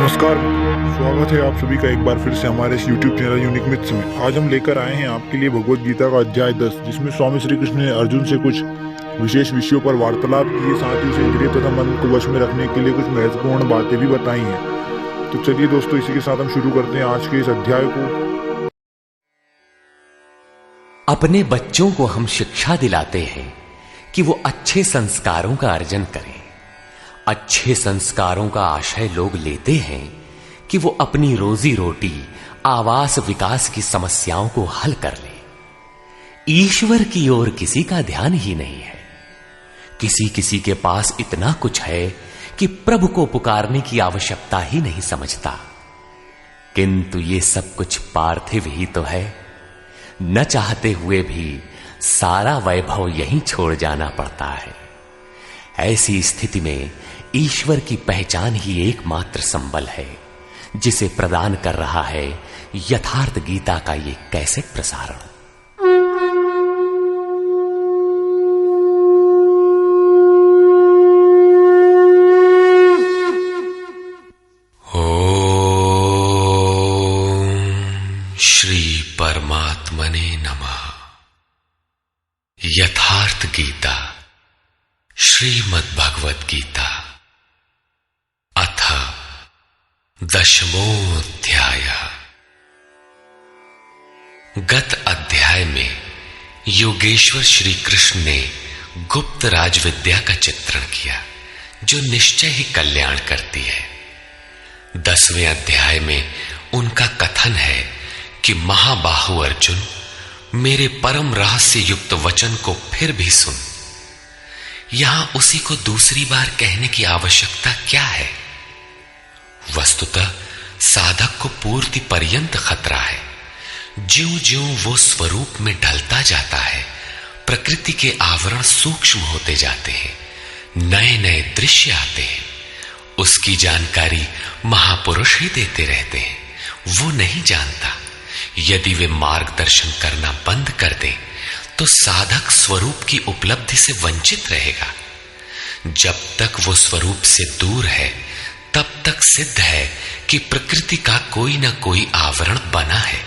नमस्कार, स्वागत है आप सभी का एक बार फिर से हमारे इस YouTube चैनल यूनिक मिथ्स में। आज हम लेकर आए हैं आपके लिए भगवत गीता का अध्याय 10, जिसमें स्वामी श्री कृष्ण ने अर्जुन से कुछ विशेष विषयों पर वार्तालाप किए, साथ ही उसे इंद्रिय तथा मन को वश में रखने के लिए कुछ महत्वपूर्ण बातें भी बताई हैं। तो चलिए दोस्तों, इसी के साथ हम शुरू करते हैं आज के इस अध्याय को। अपने बच्चों को हम शिक्षा दिलाते हैं कि वो अच्छे संस्कारों का अर्जन करें। अच्छे संस्कारों का आशय लोग लेते हैं कि वो अपनी रोजी रोटी, आवास, विकास की समस्याओं को हल कर ले। ईश्वर की ओर किसी का ध्यान ही नहीं है। किसी किसी के पास इतना कुछ है कि प्रभु को पुकारने की आवश्यकता ही नहीं समझता। किंतु ये सब कुछ पार्थिव ही तो है। न चाहते हुए भी सारा वैभव यहीं छोड़ जाना पड़ता है। ऐसी स्थिति में ईश्वर की पहचान ही एकमात्र संबल है, जिसे प्रदान कर रहा है यथार्थ गीता का ये कैसेट प्रसारण। ओम श्री परमात्मने नमः। यथार्थ गीता श्रीमद् भगवत गीता अथ दशमोऽध्याय। गत अध्याय में योगेश्वर श्री कृष्ण ने गुप्त राज विद्या का चित्रण किया, जो निश्चय ही कल्याण करती है। 10वें अध्याय में उनका कथन है कि महाबाहु अर्जुन, मेरे परम रहस्य युक्त वचन को फिर भी सुन। यहां उसी को दूसरी बार कहने की आवश्यकता क्या है? वस्तुतः साधक को पूर्ति पर्यंत खतरा है। ज्यों ज्यों वो स्वरूप में ढलता जाता है, प्रकृति के आवरण सूक्ष्म होते जाते हैं, नए नए दृश्य आते हैं। उसकी जानकारी महापुरुष ही देते रहते हैं, वो नहीं जानता। यदि वे मार्गदर्शन करना बंद कर दें तो साधक स्वरूप की उपलब्धि से वंचित रहेगा। जब तक वो स्वरूप से दूर है, तब तक सिद्ध है कि प्रकृति का कोई ना कोई आवरण बना है।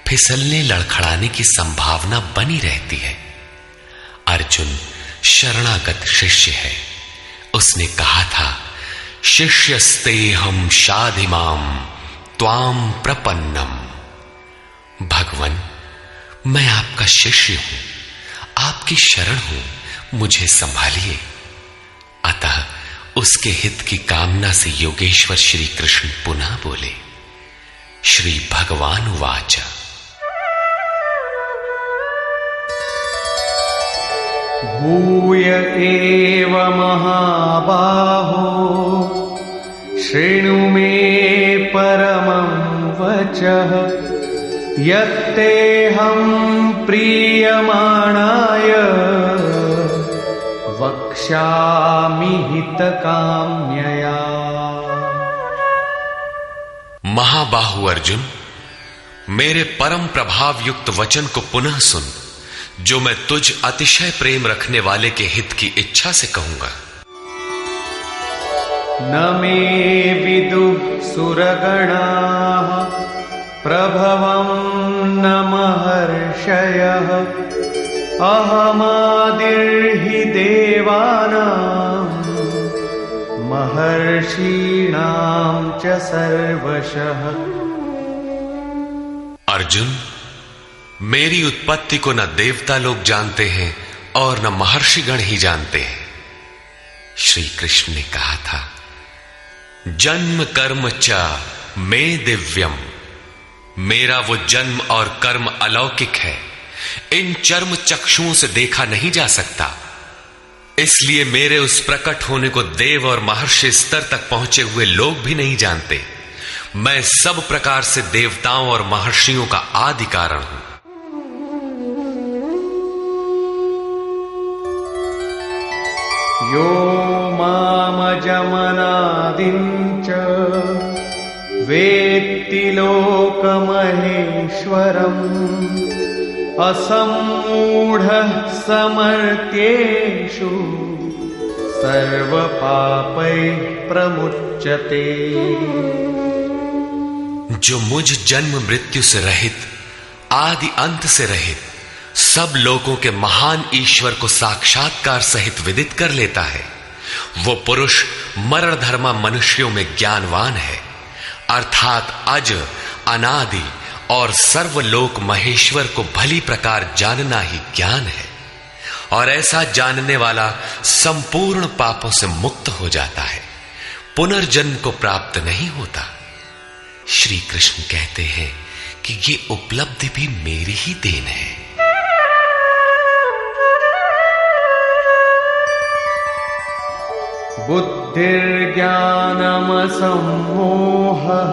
फिसलने लड़खड़ाने की संभावना बनी रहती है। अर्जुन शरणागत शिष्य है। उसने कहा था, शिष्यस्तेहं शाधिमाम त्वाम प्रपन्नम। भगवान, मैं आपका शिष्य हूं, आपकी शरण हूं, मुझे संभालिए। अतः उसके हित की कामना से योगेश्वर श्री कृष्ण पुनः बोले। श्री भगवान उवाच। भूय एव महाबाहो शृणु मे परमं वचः यत्तेऽहं प्रीयमाणाय वक्ष्यामि हितकाम्यया। महाबाहु अर्जुन, मेरे परम प्रभाव युक्त वचन को पुनः सुन, जो मैं तुझ अतिशय प्रेम रखने वाले के हित की इच्छा से कहूंगा। न मे विदुः सुरगणाः प्रभवं न महर्षयः अहमादिर्हि देवानां महर्षीणां च सर्वशः। अर्जुन, मेरी उत्पत्ति को न देवता लोग जानते हैं और न महर्षिगण ही जानते हैं। श्री कृष्ण ने कहा था, जन्म कर्म च मे दिव्यम। मेरा वो जन्म और कर्म अलौकिक है, इन चर्म चक्षुओं से देखा नहीं जा सकता। इसलिए मेरे उस प्रकट होने को देव और महर्षि स्तर तक पहुंचे हुए लोग भी नहीं जानते। मैं सब प्रकार से देवताओं और महर्षियों का आदि कारण हूं। यो मामजमनादिं च वेत्ति लोकमहेश्वरम् असम्मूढः समर्थ्येषु सर्वपापैः प्रमुच्यते। जो मुझ जन्म मृत्यु से रहित, आदि अंत से रहित, सब लोगों के महान ईश्वर को साक्षात्कार सहित विदित कर लेता है, वो पुरुष मरण धर्मा मनुष्यों में ज्ञानवान है, अर्थात अज, अनादि और सर्वलोक महेश्वर को भली प्रकार जानना ही ज्ञान है। और ऐसा जानने वाला संपूर्ण पापों से मुक्त हो जाता है, पुनर्जन्म को प्राप्त नहीं होता। श्री कृष्ण कहते हैं कि ये उपलब्धि भी मेरी ही देन है। बुद्धिर्ज्ञानमसम्मोहः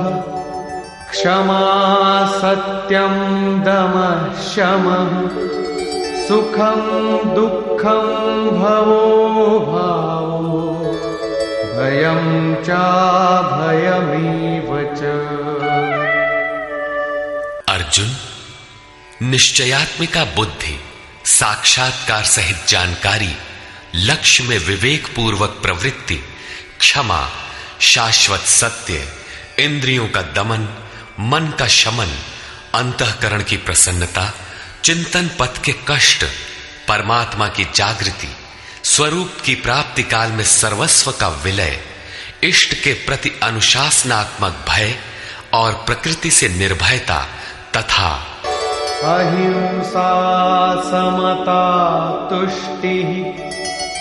क्षमा सत्यं दमः शमः सुखं दुःखं भवो भावो भयं चाभयमेव च। अर्जुन, निश्चयात्मिका बुद्धि, साक्षात्कार सहित जानकारी, लक्ष्य में विवेक पूर्वक प्रवृत्ति, क्षमा, शाश्वत सत्य, इंद्रियों का दमन, मन का शमन, अंतःकरण की प्रसन्नता, चिंतन पथ के कष्ट, परमात्मा की जागृति, स्वरूप की प्राप्ति काल में सर्वस्व का विलय, इष्ट के प्रति अनुशासनात्मक भय और प्रकृति से निर्भयता तथा अहिंसा समता तुष्टिः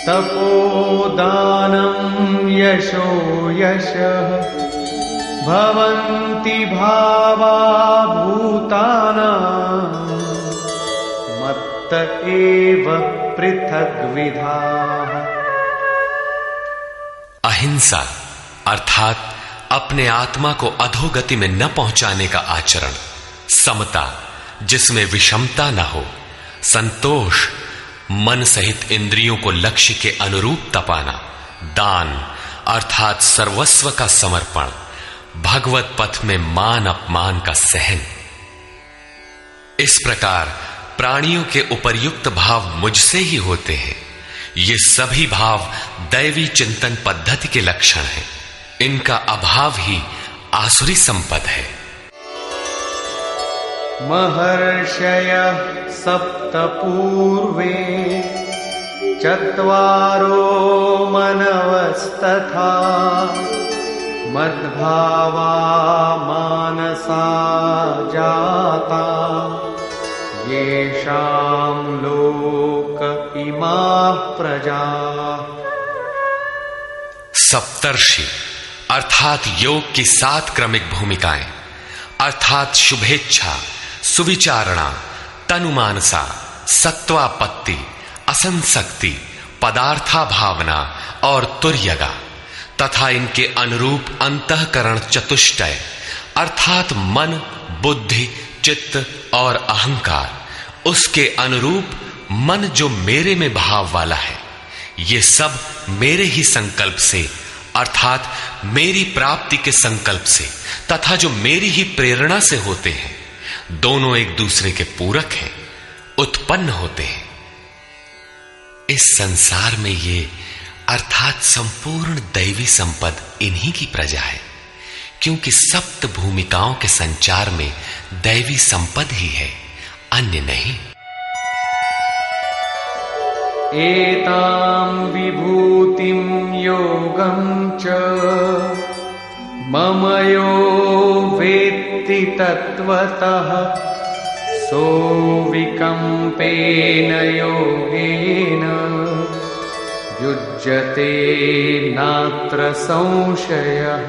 तपोदानं यशो यशः भवन्ति भावा भूतानां मत्त एव पृथग्विधाः। अहिंसा अर्थात अपने आत्मा को अधोगति में न पहुंचाने का आचरण, समता जिसमें विषमता न हो, संतोष मन सहित इंद्रियों को लक्ष्य के अनुरूप तपाना, दान अर्थात सर्वस्व का समर्पण, भगवत पथ में मान अपमान का सहन। इस प्रकार प्राणियों के उपर्युक्त भाव मुझसे ही होते हैं। ये सभी भाव दैवी चिंतन पद्धति के लक्षण हैं। इनका अभाव ही आसुरी संपद है। महर्षयः सप्त पूर्वे चत्वारो मनवस्तथा मद्भावा मानसा जाता येषां लोक इमाः प्रजाः। सप्तर्षि अर्थात योग की 7 क्रमिक भूमिकाएं अर्थात शुभेच्छा, सुविचारणा, तनुमानसा, सत्वापत्ति, असंसक्ति, पदार्था भावना और तुर्यगा तथा इनके अनुरूप अंतःकरण चतुष्टय अर्थात मन, बुद्धि, चित्त और अहंकार, उसके अनुरूप मन जो मेरे में भाव वाला है, ये सब मेरे ही संकल्प से अर्थात मेरी प्राप्ति के संकल्प से तथा जो मेरी ही प्रेरणा से होते हैं, दोनों एक दूसरे के पूरक हैं, उत्पन्न होते हैं। इस संसार में ये अर्थात संपूर्ण दैवी संपद इन्हीं की प्रजा है, क्योंकि सप्त भूमिकाओं के संचार में दैवी संपद ही है, अन्य नहीं। एतां विभूतिं योगं च मम यो वेत्ति तत्त्वतः सोऽविकम्पेन योगेन युज्यते नात्र संशयः।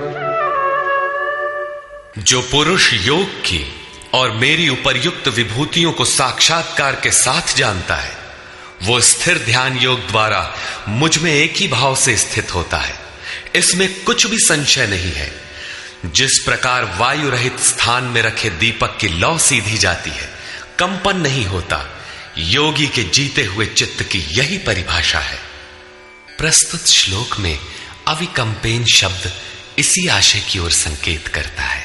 जो पुरुष योग की और मेरी उपर्युक्त विभूतियों को साक्षात्कार के साथ जानता है, वो स्थिर ध्यान योग द्वारा मुझ में एक ही भाव से स्थित होता है। इसमें कुछ भी संशय नहीं है। जिस प्रकार वायु रहित स्थान में रखे दीपक की लौ सीधी जाती है, कंपन नहीं होता, योगी के जीते हुए चित्त की यही परिभाषा है। प्रस्तुत श्लोक में अविकंपेन शब्द इसी आशय की ओर संकेत करता है।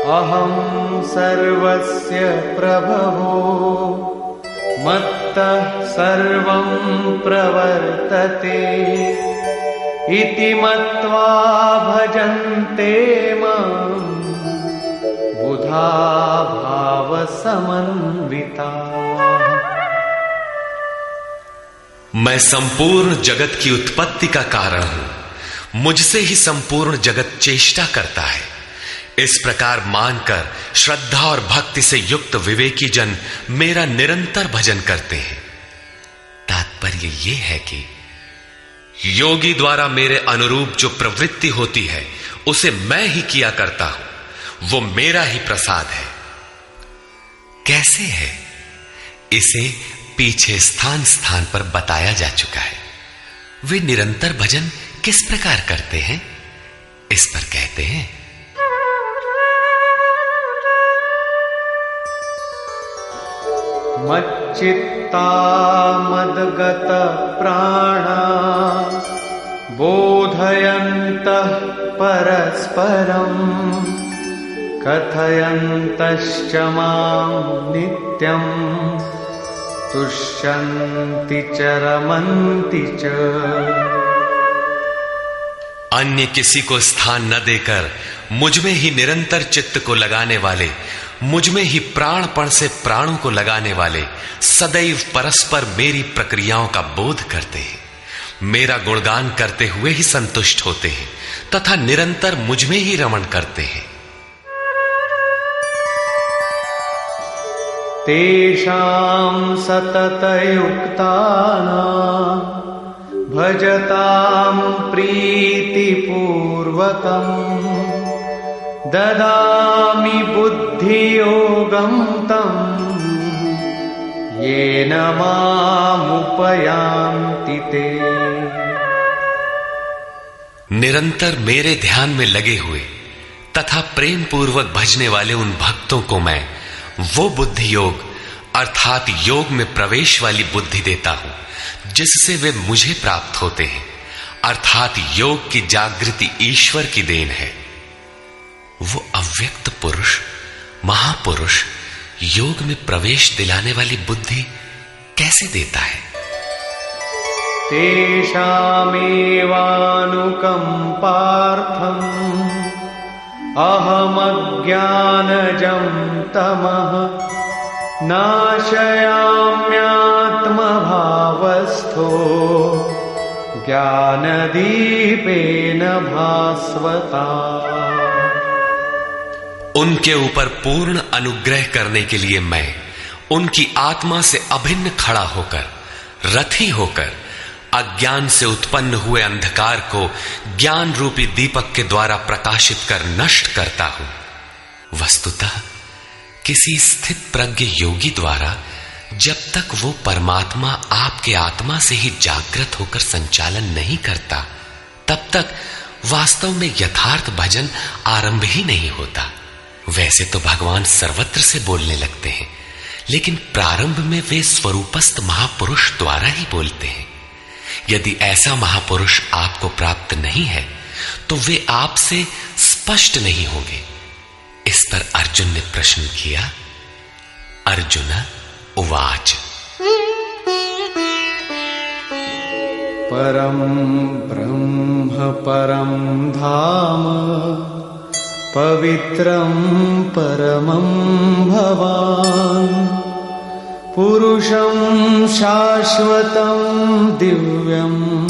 अहं सर्वस्य प्रभवो मत्त मत्तः सर्वं प्रवर्तते इति मत्वा भजन्ते मां बुधा भाव समन्विता। मैं संपूर्ण जगत की उत्पत्ति का कारण हूं, मुझसे ही संपूर्ण जगत चेष्टा करता है। इस प्रकार मानकर श्रद्धा और भक्ति से युक्त विवेकी जन मेरा निरंतर भजन करते हैं। तात्पर्य यह है कि योगी द्वारा मेरे अनुरूप जो प्रवृत्ति होती है उसे मैं ही किया करता हूं, वो मेरा ही प्रसाद है। कैसे है, इसे पीछे स्थान स्थान पर बताया जा चुका है। वे निरंतर भजन किस प्रकार करते हैं, इस पर कहते हैं, मच्चित्ता मद्गत प्राणा बोधयन्तः परस्परं कथयन्तश्च मां नित्यं तुष्यन्ति च रमन्ति च। अन्य किसी को स्थान न देकर मुझ में ही निरंतर चित्त को लगाने वाले, मुझ में ही प्राणपण से प्राणों को लगाने वाले सदैव परस्पर मेरी प्रक्रियाओं का बोध करते हैं, मेरा गुणगान करते हुए ही संतुष्ट होते हैं तथा निरंतर मुझ में ही रमण करते हैं। तेषां सततयुक्तानां भजतां प्रीतिपूर्वकं ददामि बुद्धियोगं तं येन मामुपयान्ति ते। निरंतर मेरे ध्यान में लगे हुए तथा प्रेम पूर्वक भजने वाले उन भक्तों को मैं वो बुद्धि योग अर्थात योग में प्रवेश वाली बुद्धि देता हूं जिससे वे मुझे प्राप्त होते हैं, अर्थात योग की जागृति ईश्वर की देन है। वो अव्यक्त पुरुष महापुरुष योग में प्रवेश दिलाने वाली बुद्धि कैसे देता है? तेषामेवानुकंपार्थम् अहमज्ञानजं तमः नाशयाम्यात्मभावस्थो ज्ञानदीपेन भास्वता। उनके ऊपर पूर्ण अनुग्रह करने के लिए मैं उनकी आत्मा से अभिन्न खड़ा होकर, रथी होकर अज्ञान से उत्पन्न हुए अंधकार को ज्ञान रूपी दीपक के द्वारा प्रकाशित कर नष्ट करता हूं। वस्तुतः किसी स्थित प्रज्ञ योगी द्वारा जब तक वो परमात्मा आपके आत्मा से ही जागृत होकर संचालन नहीं करता, तब तक वास्तव में यथार्थ भजन आरंभ ही नहीं होता। वैसे तो भगवान सर्वत्र से बोलने लगते हैं, लेकिन प्रारंभ में वे स्वरूपस्थ महापुरुष द्वारा ही बोलते हैं। यदि ऐसा महापुरुष आपको प्राप्त नहीं है तो वे आपसे स्पष्ट नहीं होंगे। इस पर अर्जुन ने प्रश्न किया। अर्जुन उवाच परम ब्रह्म परम धाम पवित्रं परमं भवान् पुरुषं शाश्वतं दिव्यम्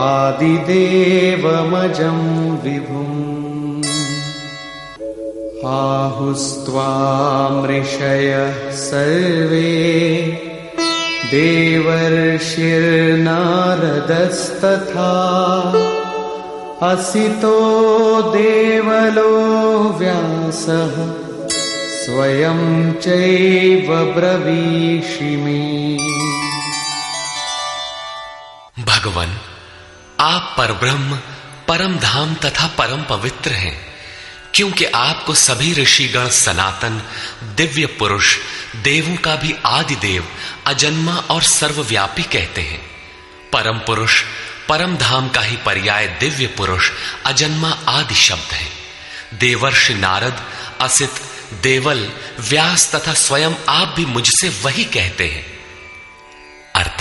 आदिदेवमजं विभुम् आहुस्त्वामृषयः सर्वे देवर्षिर्नारदस्तथा असितो देवलो व्यासः स्वयं चैव ब्रवीषि मे। भगवान, आप परब्रह्म, परम धाम तथा परम पवित्र हैं, क्योंकि आपको सभी ऋषिगण सनातन दिव्य पुरुष, देवों का भी आदि देव, अजन्मा और सर्वव्यापी कहते हैं। परम पुरुष, परम धाम का ही पर्याय दिव्य पुरुष, अजन्मा आदि शब्द है। देवर्षि नारद, असित, देवल, व्यास तथा स्वयं आप भी मुझसे वही कहते हैं।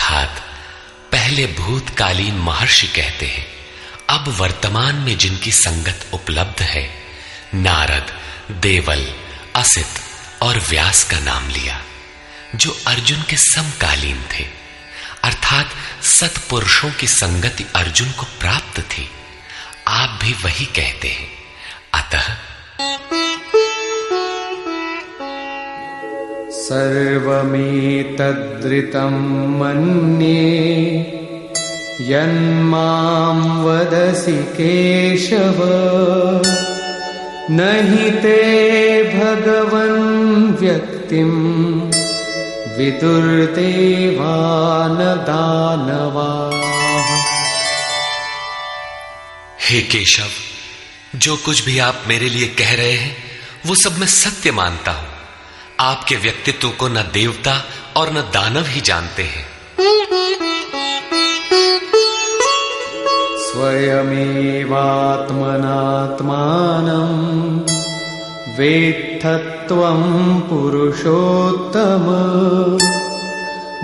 अर्थात पहले भूतकालीन महर्षि कहते हैं, अब वर्तमान में जिनकी संगत उपलब्ध है, नारद, देवल, असित और व्यास का नाम लिया, जो अर्जुन के समकालीन थे, अर्थात सत्पुरुषों की संगति अर्जुन को प्राप्त थी। आप भी वही कहते हैं। अतः सर्वमेतद्ऋतं मन्ये यन्मां वदसि केशव, नहि ते भगवन् व्यक्तिं विदुर्देवान् दानवाः। हे केशव, जो कुछ भी आप मेरे लिए कह रहे हैं वो सब मैं सत्य मानता हूं। आपके व्यक्तित्व को न देवता और न दानव ही जानते हैं। स्वयमेवात्मनात्मानं वेत्थत्वं पुरुषोत्तम,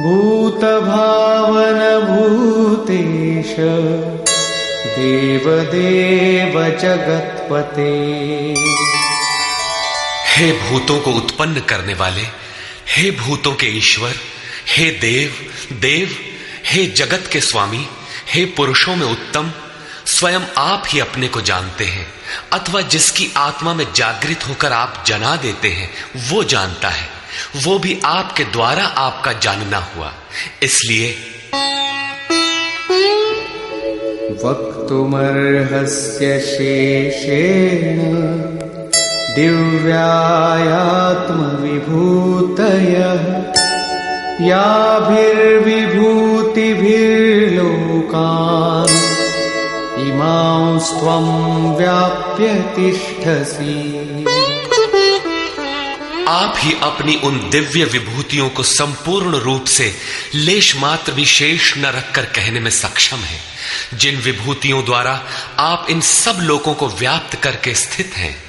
भूतभावनभूतेश देवदेव जगत्पते। हे भूतों को उत्पन्न करने वाले, हे भूतों के ईश्वर, हे देव देव, हे जगत के स्वामी, हे पुरुषों में उत्तम, स्वयं आप ही अपने को जानते हैं, अथवा जिसकी आत्मा में जागृत होकर आप जना देते हैं वो जानता है। वो भी आपके द्वारा आपका जानना हुआ। इसलिए वक्तुमर्हस्य शेषेण दिव्यायात्मविभूतयः, याभिर्विभूतिभिर्लोकान् इमांस्त्वं व्याप्य तिष्ठसि। आप ही अपनी उन दिव्य विभूतियों को संपूर्ण रूप से लेश मात्र भी शेष न रखकर कहने में सक्षम है, जिन विभूतियों द्वारा आप इन सब लोगों को व्याप्त करके स्थित हैं।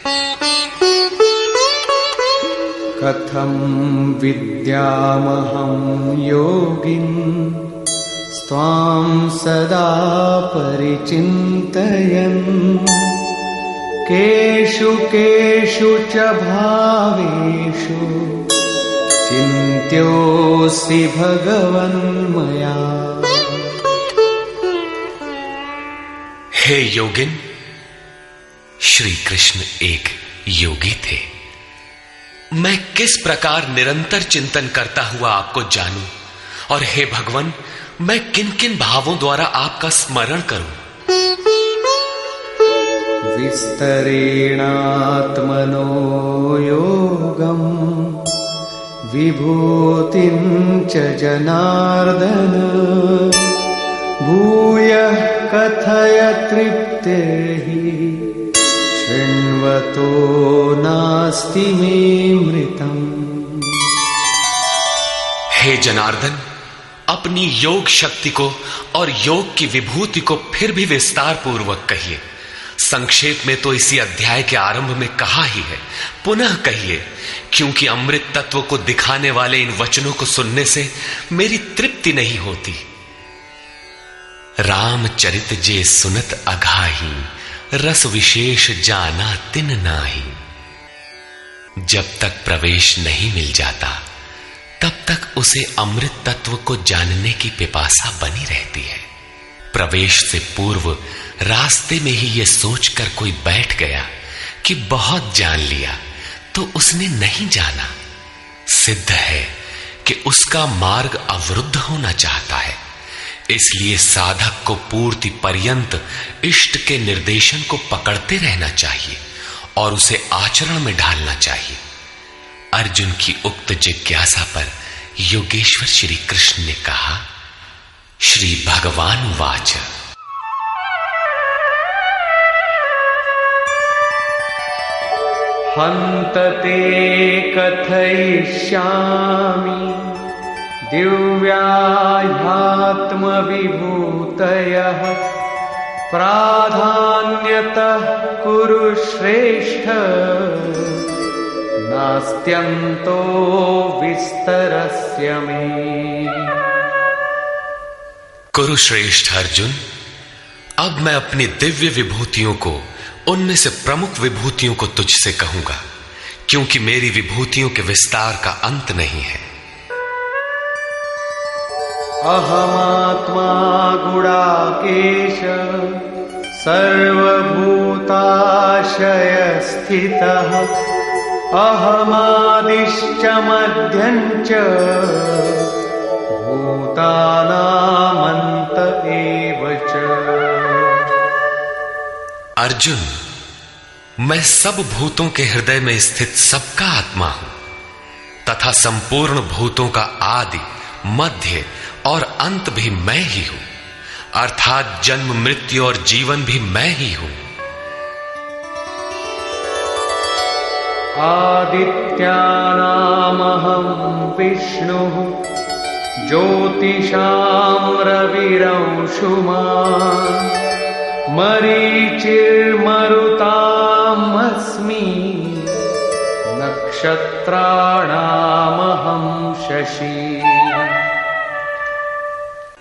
कथं विद्यामहं योगिन् त्वां सदा परिचिन्तयन्, केषु केषु च भावेषु चिन्त्योऽसि भगवन्मया। हे योगिन, श्री कृष्ण एक योगी थे। मैं किस प्रकार निरंतर चिंतन करता हुआ आपको जानूं, और हे भगवान, मैं किन किन भावों द्वारा आपका स्मरण करूं। विस्तरेणात्मनो योगं विभूतिं च जनार्दन, भूयः कथय तृप्तिर्हि शृण्वतो नास्ति मे मृतम्। हे जनार्दन, अपनी योग शक्ति को और योग की विभूति को फिर भी विस्तार पूर्वक कहिए। संक्षेप में तो इसी अध्याय के आरंभ में कहा ही है, पुनः कहिए, क्योंकि अमृत तत्व को दिखाने वाले इन वचनों को सुनने से मेरी तृप्ति नहीं होती। रामचरित जे सुनत अघाही, रस विशेष जाना तिन नाही। जब तक प्रवेश नहीं मिल जाता तब तक उसे अमृत तत्व को जानने की पिपासा बनी रहती है। प्रवेश से पूर्व रास्ते में ही यह सोचकर कोई बैठ गया कि बहुत जान लिया, तो उसने नहीं जाना। सिद्ध है कि उसका मार्ग अवरुद्ध होना चाहता है। इसलिए साधक को पूर्ति पर्यंत इष्ट के निर्देशन को पकड़ते रहना चाहिए और उसे आचरण में ढालना चाहिए। अर्जुन की उक्त जिज्ञासा पर योगेश्वर श्री कृष्ण ने कहा, श्री भगवान वाच, हन्तते कथयिष्यामि दिव्याह्यात्मविभूतयः, प्राधान्यतः कुरु श्रेष्ठ, नास्त्यन्तो विस्तरस्य मे। कुरुश्रेष्ठ अर्जुन, अब मैं अपनी दिव्य विभूतियों को, उनमें से प्रमुख विभूतियों को तुझसे कहूंगा, क्योंकि मेरी विभूतियों के विस्तार का अंत नहीं है। अहमात्मा गुणाकेश सर्वभूताशय स्थितः अहमादिश्च मध्यञ्च भूतानामन्त एव च। अर्जुन, मैं सब भूतों के हृदय में स्थित सबका आत्मा हूं तथा संपूर्ण भूतों का आदि, मध्य और अंत भी मैं ही हूं, अर्थात जन्म, मृत्यु और जीवन भी मैं ही हूं। आदित्यानामहं विष्णुः ज्योतिषां रविरंशुमान् मरीचिर्मरुतामस्मि नक्षत्राणामहं शशि।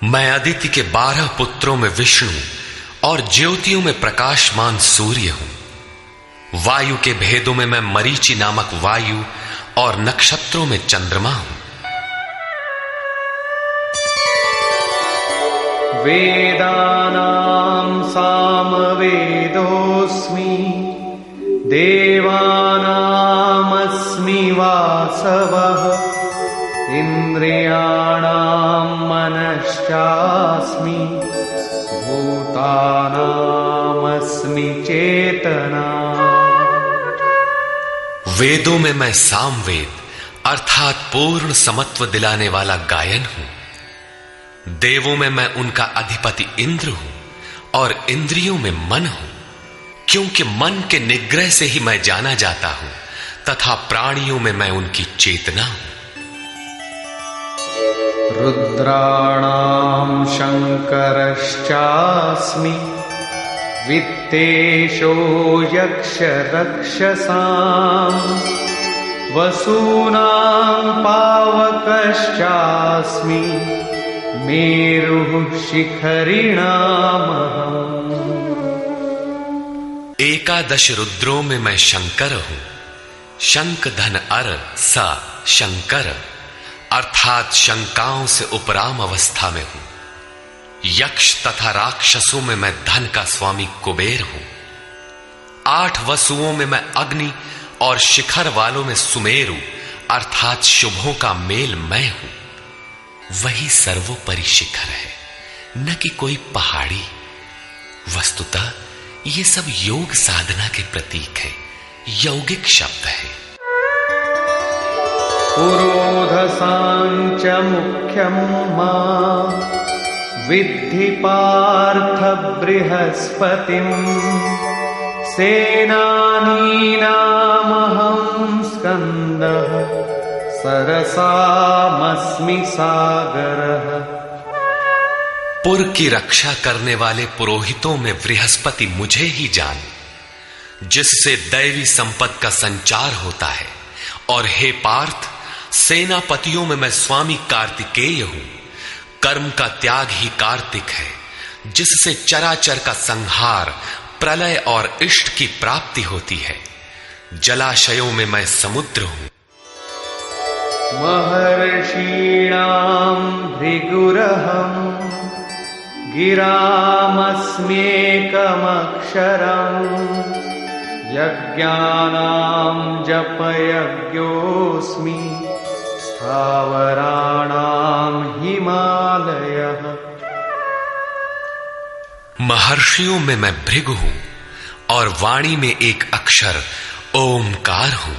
मैं अदिति के 12 पुत्रों में विष्णु और ज्योतियों में प्रकाशमान सूर्य हूं। वायु के भेदों में मैं मरीचि नामक वायु और नक्षत्रों में चंद्रमा हूं। वेदानां सामवेदोऽस्मि देवानामस्मि वासवः इन्द्रियाणां मनश्चास्मि भूतानामस्मि चेतना। वेदों में मैं सामवेद अर्थात पूर्ण समत्व दिलाने वाला गायन हूं। देवों में मैं उनका अधिपति इंद्र हूं और इंद्रियों में मन हूं, क्योंकि मन के निग्रह से ही मैं जाना जाता हूं तथा प्राणियों में मैं उनकी चेतना हूं। रुद्राणां शंकरश्चास्मि वित्तेशो यक्षरक्षसां वसूनां पावकश्चास्मि मेरुः शिखरिणामहम्। 11 रुद्रों में मैं शंकर हूं। शंख धन अर सा शंकर अर्थात शंकाओं से उपराम अवस्था में हूं। यक्ष तथा राक्षसों में मैं धन का स्वामी कुबेर हूं। 8 वसुओं में मैं अग्नि और शिखर वालों में सुमेरु अर्थात शुभों का मेल मैं हूं। वही सर्वोपरि शिखर है, न कि कोई पहाड़ी। वस्तुतः ये सब योग साधना के प्रतीक है, यौगिक शब्द है। पुरोधसांच मुख्यं मां विद्धि पार्थ बृहस्पतिं सेनानीनामहं स्कन्दः सरसामस्मि सागरः। पुर की रक्षा करने वाले पुरोहितों में बृहस्पति मुझे ही जान, जिससे दैवी संपत्ति का संचार होता है। और हे पार्थ, सेनापतियों में मैं स्वामी कार्तिकेय हूं। कर्म का त्याग ही कार्तिक है, जिससे चराचर का संहार, प्रलय और इष्ट की प्राप्ति होती है। जलाशयों में मैं समुद्र हूं। महर्षीणां भृगुरहं गिरामस्म्येकमक्षरम् यज्ञानां जपयज्ञोऽस्मि स्थावराणां हिमालयः। महर्षियों में मैं भृगु हूं और वाणी में एक अक्षर ओमकार हूं,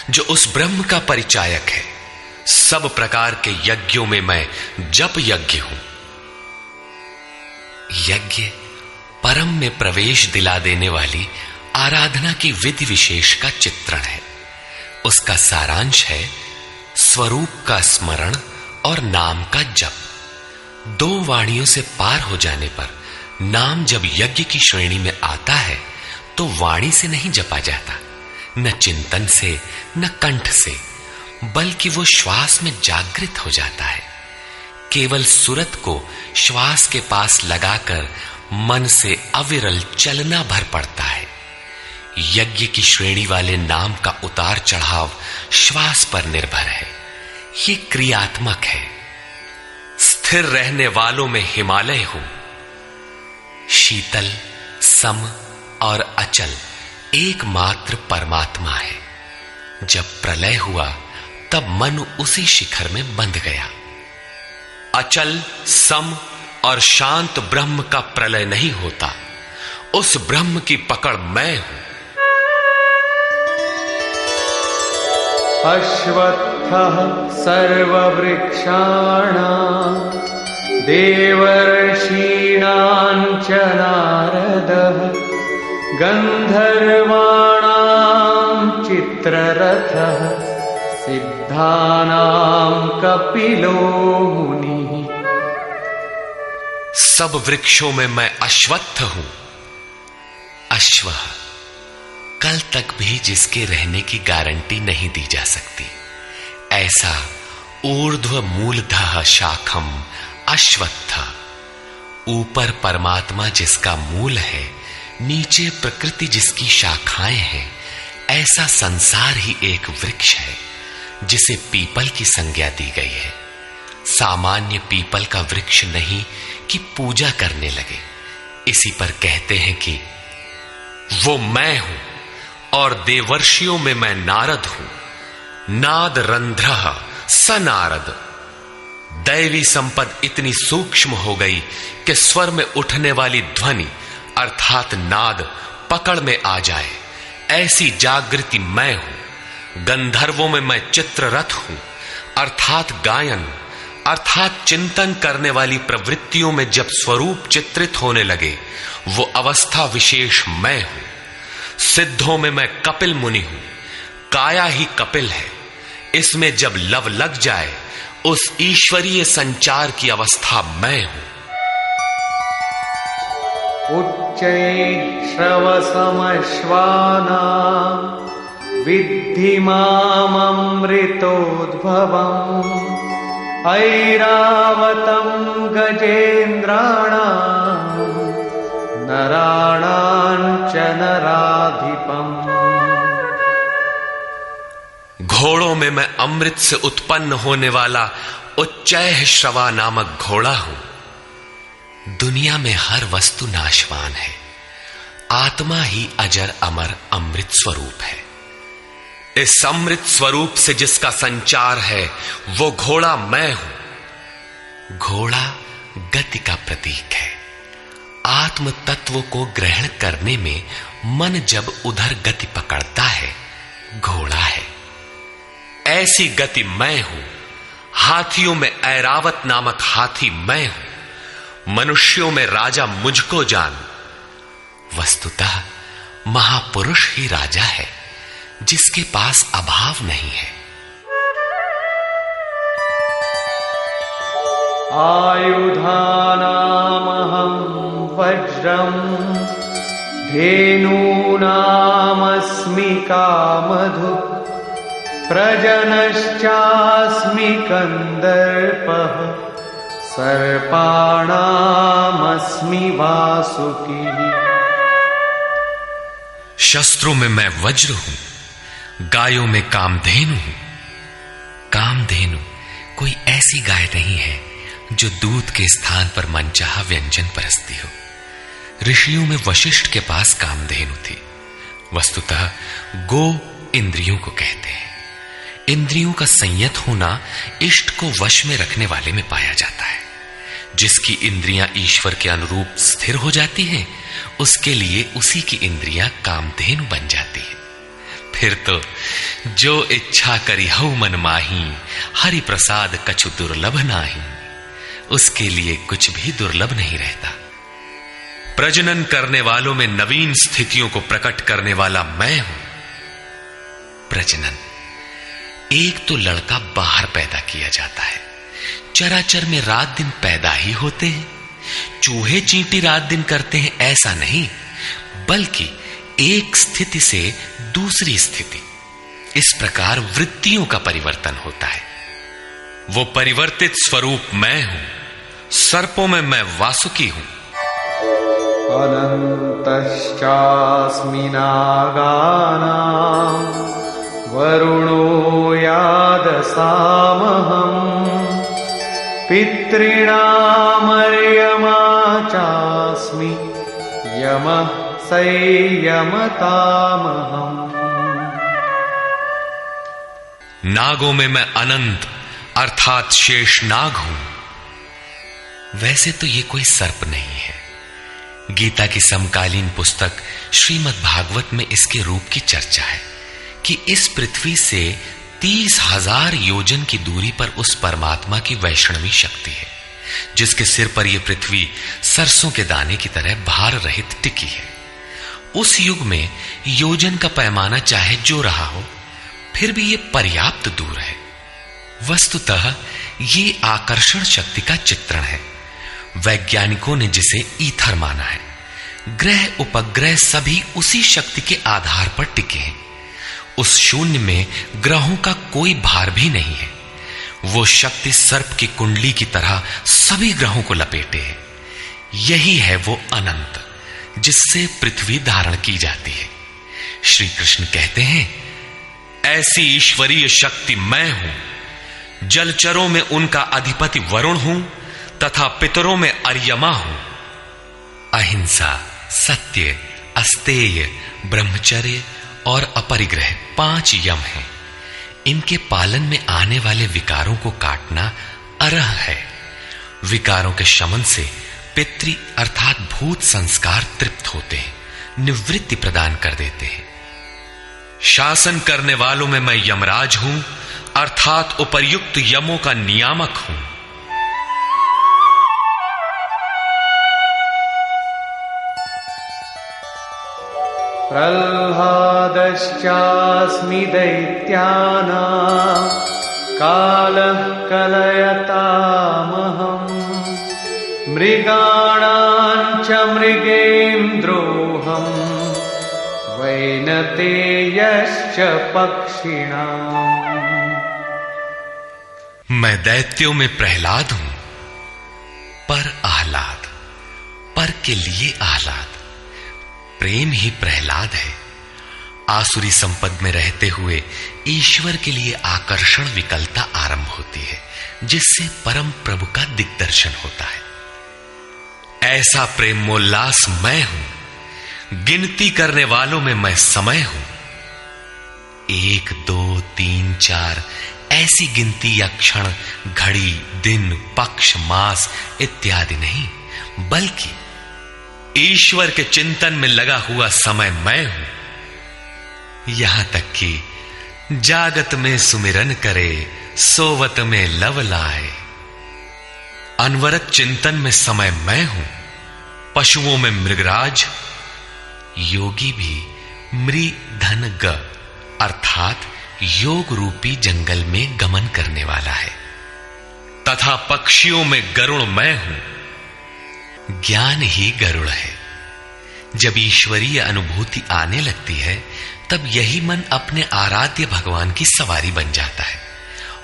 जो उस ब्रह्म का परिचायक है। सब प्रकार के यज्ञों में मैं जप यज्ञ हूं। यज्ञ परम में प्रवेश दिला देने वाली आराधना की विधि विशेष का चित्रण है। उसका सारांश है स्वरूप का स्मरण और नाम का जप। 2 वाणियों से पार हो जाने पर नाम जब यज्ञ की श्रेणी में आता है तो वाणी से नहीं जपा जाता, न चिंतन से, न कंठ से, बल्कि वो श्वास में जागृत हो जाता है। केवल सुरत को श्वास के पास लगाकर मन से अविरल चलना भर पड़ता है। यज्ञ की श्रेणी वाले नाम का उतार चढ़ाव श्वास पर निर्भर है। ये क्रियात्मक है। स्थिर रहने वालों में हिमालय हूं। शीतल, सम और अचल एकमात्र परमात्मा है। जब प्रलय हुआ तब मन उसी शिखर में बंध गया। अचल, सम और शांत ब्रह्म का प्रलय नहीं होता। उस ब्रह्म की पकड़ मैं हूं। अश्वत्थः सर्ववृक्षाणां देवर्षीणां च नारदः गन्धर्वाणां चित्ररथः सिद्धानां कपिलो मुनिः। सब वृक्षों में मैं अश्वत्थ हूं। अश्व कल तक भी जिसके रहने की गारंटी नहीं दी जा सकती, ऐसा ऊर्ध्व मूलधः शाखम अश्वत्थ। ऊपर परमात्मा जिसका मूल है, नीचे प्रकृति जिसकी शाखाएं हैं, ऐसा संसार ही एक वृक्ष है जिसे पीपल की संज्ञा दी गई है। सामान्य पीपल का वृक्ष नहीं कि पूजा करने लगे। इसी पर कहते हैं कि वो मैं हूं और देवर्षियों में मैं नारद हूं। नाद रंध्रः स नारद। दैवी संपद इतनी सूक्ष्म हो गई कि स्वर में उठने वाली ध्वनि अर्थात नाद पकड़ में आ जाए, ऐसी जागृति मैं हूं। गंधर्वों में मैं चित्ररथ हूं, अर्थात गायन अर्थात चिंतन करने वाली प्रवृत्तियों में जब स्वरूप चित्रित होने लगे, वो अवस्था विशेष मैं हूं। सिद्धों में मैं कपिल मुनि हूं। काया ही कपिल है। इसमें जब लव लग जाए, उस ईश्वरीय संचार की अवस्था मैं हूं। उच्चैश्रवसमश्वानां विद्धि माममृतोद्भवम् ऐरावतं गजेन्द्राणां नराणां च नराधिपम्। घोड़ों में मैं अमृत से उत्पन्न होने वाला उच्चैः श्रवा नामक घोड़ा हूं। दुनिया में हर वस्तु नाशवान है, आत्मा ही अजर अमर अमृत स्वरूप है। इस अमृत स्वरूप से जिसका संचार है, वो घोड़ा मैं हूं। घोड़ा गति का प्रतीक है। आत्म तत्व को ग्रहण करने में मन जब उधर गति पकड़ता है, घोड़ा है। ऐसी गति मैं हूं। हाथियों में ऐरावत नामक हाथी मैं हूं। मनुष्यों में राजा मुझको जान। वस्तुतः महापुरुष ही राजा है, जिसके पास अभाव नहीं है। आयुधानामहं वज्रं धेनूनामस्मि कामधुक् प्रजनश्चास्मि कन्दर्पः सर्पाणामस्मि वासुकिः। शस्त्रों में मैं वज्र हूं। गायों में कामधेनु हूं। कामधेनु कोई ऐसी गाय नहीं है जो दूध के स्थान पर मनचाहा व्यंजन परसती हो। ऋषियों में वशिष्ठ के पास कामधेनु थी। वस्तुतः गो इंद्रियों को कहते हैं। इंद्रियों का संयत होना इष्ट को वश में रखने वाले में पाया जाता है। जिसकी इंद्रियां ईश्वर के अनुरूप स्थिर हो जाती हैं, उसके लिए उसी की इंद्रियां कामधेनु बन जाती है। फिर तो जो इच्छा करी हऊ मन माही, हरि प्रसाद कछु दुर्लभ नाही। उसके लिए कुछ भी दुर्लभ नहीं रहता। प्रजनन करने वालों में नवीन स्थितियों को प्रकट करने वाला मैं हूं। प्रजनन, एक तो लड़का बाहर पैदा किया जाता है। चराचर में रात दिन पैदा ही होते हैं। चूहे चींटी रात दिन करते हैं, ऐसा नहीं, बल्कि एक स्थिति से दूसरी स्थिति, इस प्रकार वृत्तियों का परिवर्तन होता है। वो परिवर्तित स्वरूप मैं हूं। सर्पों में मैं वासुकी हूं। अनन्तश्चास्मि नागानां वरुणो यादसामहम् पितॄणामर्यमा चास्मि यमः संयमतामहम्। नागों में मैं अनंत अर्थात शेष नाग हूं। वैसे तो ये कोई सर्प नहीं है। गीता की समकालीन पुस्तक श्रीमद् भागवत में इसके रूप की चर्चा है कि इस पृथ्वी से 30,000 योजन की दूरी पर उस परमात्मा की वैष्णवी शक्ति है, जिसके सिर पर यह पृथ्वी सरसों के दाने की तरह भार रहित टिकी है। उस युग में योजन का पैमाना चाहे जो रहा हो, फिर भी यह पर्याप्त दूर है। वस्तुतः ये आकर्षण शक्ति का चित्रण है। वैज्ञानिकों ने जिसे ईथर माना है। ग्रह उपग्रह सभी उसी शक्ति के आधार पर टिके हैं। उस शून्य में ग्रहों का कोई भार भी नहीं है। वो शक्ति सर्प की कुंडली की तरह सभी ग्रहों को लपेटे है। यही है वो अनंत, जिससे पृथ्वी धारण की जाती है। श्री कृष्ण कहते हैं, ऐसी ईश्वरीय शक्ति मैं हूं। जलचरों में उनका अधिपति वरुण हूं तथा पितरों में अर्यमा हूं। अहिंसा, सत्य, अस्तेय, ब्रह्मचर्य और अपरिग्रह 5 यम हैं। इनके पालन में आने वाले विकारों को काटना अरह है। विकारों के शमन से पितृ अर्थात भूत संस्कार तृप्त होते हैं, निवृत्ति प्रदान कर देते हैं। शासन करने वालों में मैं यमराज हूं अर्थात उपर्युक्त यमों का नियामक हूं। प्रह्लादश्चास्मि दैत्यानां कालः कलयतामहम् मृगाणां च मृगेन्द्रोऽहम् वैनतेयश्च पक्षिणाम्। मैं दैत्यों में प्रहलाद हूं, पर आह्लाद, पर के लिए आह्लाद। प्रेम ही प्रहलाद है। आसुरी संपद में रहते हुए ईश्वर के लिए आकर्षण विकलता आरंभ होती है, जिससे परम प्रभु का दिग्दर्शन होता है। ऐसा प्रेमोल्लास मैं हूं। गिनती करने वालों में मैं समय हूं। 1, 2, 3, 4 ऐसी गिनती या क्षण, घड़ी, दिन, पक्ष, मास इत्यादि नहीं, बल्कि ईश्वर के चिंतन में लगा हुआ समय मैं हूं। यहां तक कि जागत में सुमिरन करे, सोवत में लव लाए। अनवरत चिंतन में समय मैं हूं। पशुओं में मृगराज, योगी भी मृधन ग अर्थात योग रूपी जंगल में गमन करने वाला है। तथा पक्षियों में गरुड़ मैं हूं। ज्ञान ही गरुड़ है। जब ईश्वरीय अनुभूति आने लगती है, तब यही मन अपने आराध्य भगवान की सवारी बन जाता है।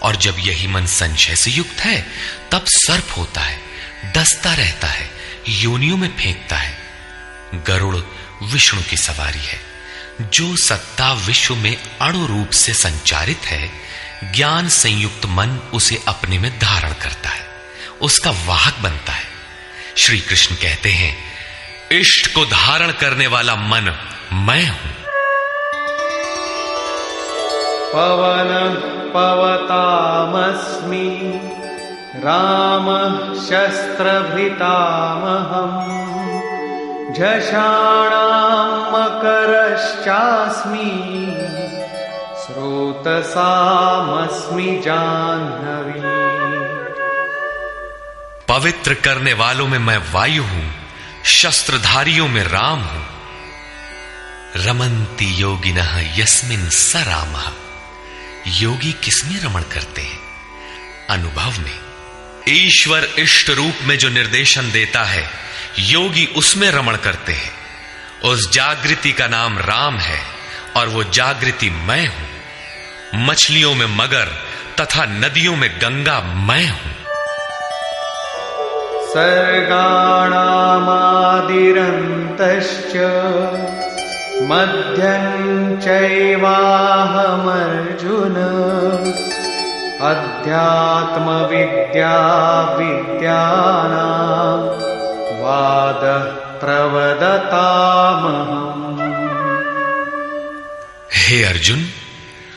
और जब यही मन संशय से युक्त है, तब सर्प होता है, डसता रहता है, योनियों में फेंकता है। गरुड़ विष्णु की सवारी है। जो सत्ता विश्व में अणु रूप से संचारित है, ज्ञान संयुक्त मन उसे अपने में धारण करता है, उसका वाहक बनता है। श्री कृष्ण कहते हैं, इष्ट को धारण करने वाला मन मैं हूं। पवनः पवतामस्मि रामः शस्त्रभृतामहम् झषाणां मकरश्चास्मि स्रोतसामस्मि जाह्नवी। पवित्र करने वालों में मैं वायु हूं, शस्त्रधारियों में राम हूं। रमन्ति योगिनः यस्मिन् स रामः। योगी किसमें रमण करते हैं? अनुभव में। ईश्वर इष्ट रूप में जो निर्देशन देता है, योगी उसमें रमण करते हैं। उस जागृति का नाम राम है और वो जागृति मैं हूं। मछलियों में मगर तथा नदियों में गंगा मैं हूं। सर्गाणामादिरन्तश्च मध्यं चैवाहमर्जुन अध्यात्मविद्या विद्यानां वादः प्रवदतामहम्। हे अर्जुन,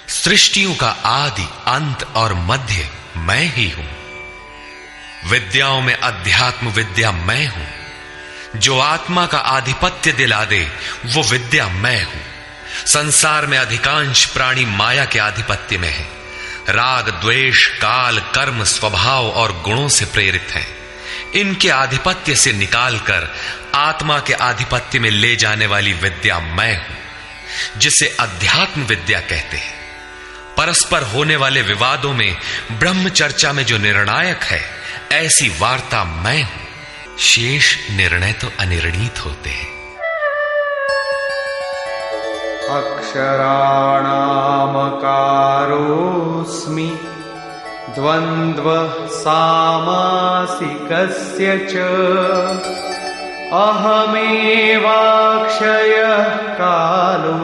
सृष्टियों का आदि, अंत और मध्य मैं ही हूं। विद्याओं में अध्यात्म विद्या मैं हूं। जो आत्मा का आधिपत्य दिला दे वो विद्या मैं हूं। संसार में अधिकांश प्राणी माया के आधिपत्य में है। राग, द्वेष, काल, कर्म, स्वभाव और गुणों से प्रेरित हैं। इनके आधिपत्य से निकालकर आत्मा के आधिपत्य में ले जाने वाली विद्या मैं हूं, जिसे अध्यात्म विद्या कहते हैं। परस्पर होने वाले विवादों में ब्रह्म चर्चा में जो निर्णायक है, ऐसी वार्ता मैं हूं। शेष निर्णय तो अनिर्णीत होते हैं। अक्षराणामकारोऽस्मि द्वन्द्व सामासिकस्य च अहमेवाक्षयः कालो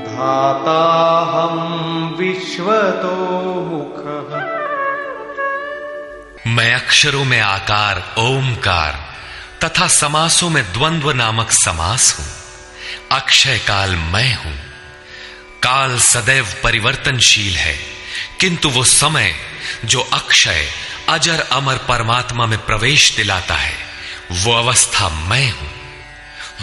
धाताहं विश्वतो मुखः। मैं अक्षरों में आकार, ओमकार तथा समासों में द्वंद्व नामक समास हूं। अक्षय काल मैं हूं। काल सदैव परिवर्तनशील है, किंतु वो समय जो अक्षय अजर अमर परमात्मा में प्रवेश दिलाता है, वो अवस्था मैं हूं।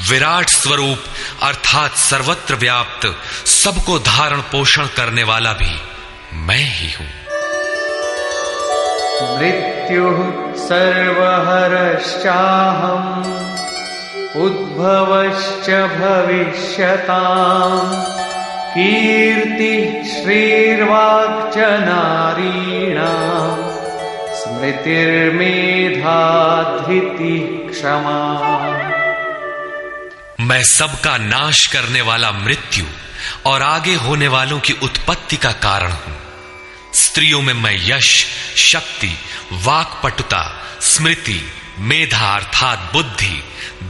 विराट स्वरूप अर्थात सर्वत्र व्याप्त, सबको धारण पोषण करने वाला भी मैं ही हूं। मृत्युः सर्वहरश्चाहम् उद्भवश्च भविष्यताम् कीर्तिः श्रीर्वाक्च नारीणाम् स्मृतिर्मेधा धृतिः क्षमा। मैं सबका नाश करने वाला मृत्यु और आगे होने वालों की उत्पत्ति का कारण हूं। स्त्रियों में मैं यश, शक्ति, वाक्पटुता, स्मृति, मेधा अर्थात बुद्धि,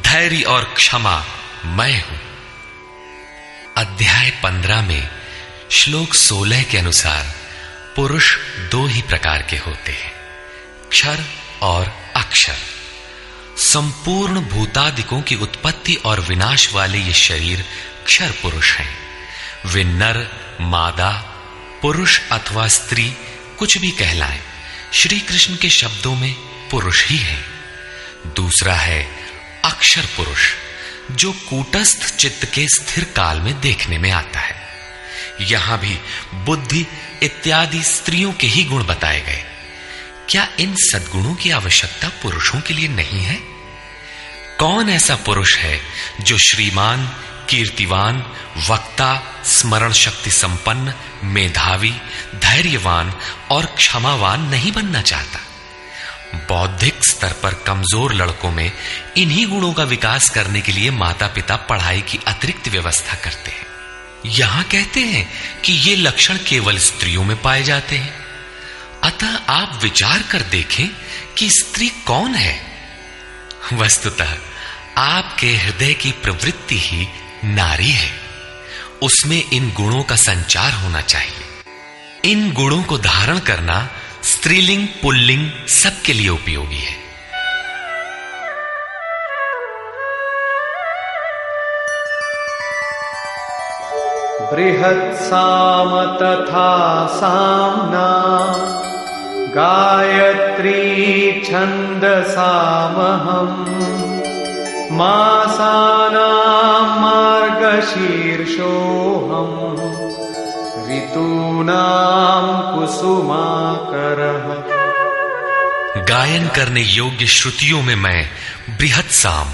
धैर्य और क्षमा मैं हूं। अध्याय 15 में श्लोक 16 के अनुसार पुरुष दो ही प्रकार के होते हैं, क्षर और अक्षर। संपूर्ण भूतादिकों की उत्पत्ति और विनाश वाले ये शरीर क्षर पुरुष हैं। वे नर, मादा, पुरुष अथवा स्त्री कुछ भी कहलाएं, श्री कृष्ण के शब्दों में पुरुष ही है। दूसरा है अक्षर पुरुष, जो कूटस्थ चित्त के स्थिर काल में देखने में आता है। यहां भी बुद्धि इत्यादि स्त्रियों के ही गुण बताए गए। क्या इन सद्गुणों की आवश्यकता पुरुषों के लिए नहीं है? कौन ऐसा पुरुष है जो श्रीमान, कीर्तिवान, वक्ता, स्मरण शक्ति संपन्न, मेधावी, धैर्यवान और क्षमावान नहीं बनना चाहता? बौद्धिक स्तर पर कमजोर लड़कों में इन्हीं गुणों का विकास करने के लिए माता पिता पढ़ाई की अतिरिक्त व्यवस्था करते हैं। यहां कहते हैं कि ये लक्षण केवल स्त्रियों में पाए जाते हैं। अतः आप विचार कर देखें कि स्त्री कौन है। वस्तुतः आपके हृदय की प्रवृत्ति ही नारी है। उसमें इन गुणों का संचार होना चाहिए। इन गुणों को धारण करना स्त्रीलिंग पुल्लिंग सबके लिए उपयोगी है। बृहत्साम तथा साम्ना गायत्री छन्दसामहम् मासानां मार्गशीर्षोऽहम् ऋतूनां कुसुमाकरः। गायन करने योग्य श्रुतियों में मैं बृहत साम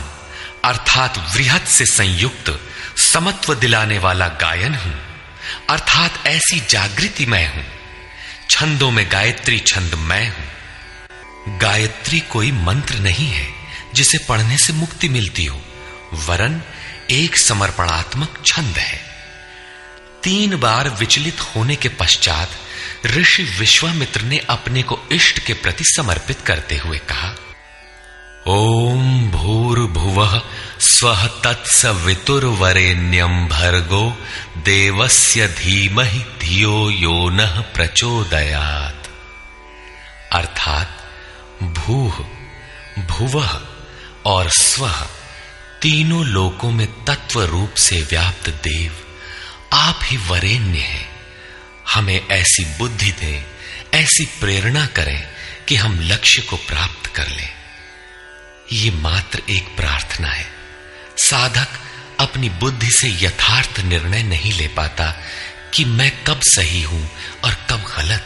अर्थात वृहत से संयुक्त समत्व दिलाने वाला गायन हूं, अर्थात ऐसी जागृति मैं हूं। छंदों में गायत्री छंद मैं हूं। गायत्री कोई मंत्र नहीं है जिसे पढ़ने से मुक्ति मिलती हो, वरन एक समर्पणात्मक छंद है। 3 बार विचलित होने के पश्चात ऋषि विश्वामित्र ने अपने को इष्ट के प्रति समर्पित करते हुए कहा, ओम भूर्भुवः स्वः तत्सवितुर्वरेण्यं भर्गो देवस्य धीमहि धियो यो नः प्रचोदयात्। अर्थात भूः, भुवः और स्वः तीनों लोकों में तत्व रूप से व्याप्त देव आप ही वरेण्य हैं। हमें ऐसी बुद्धि दें, ऐसी प्रेरणा करें कि हम लक्ष्य को प्राप्त कर लें। ये मात्र एक प्रार्थना है। साधक अपनी बुद्धि से यथार्थ निर्णय नहीं ले पाता कि मैं कब सही हूं और कब गलत।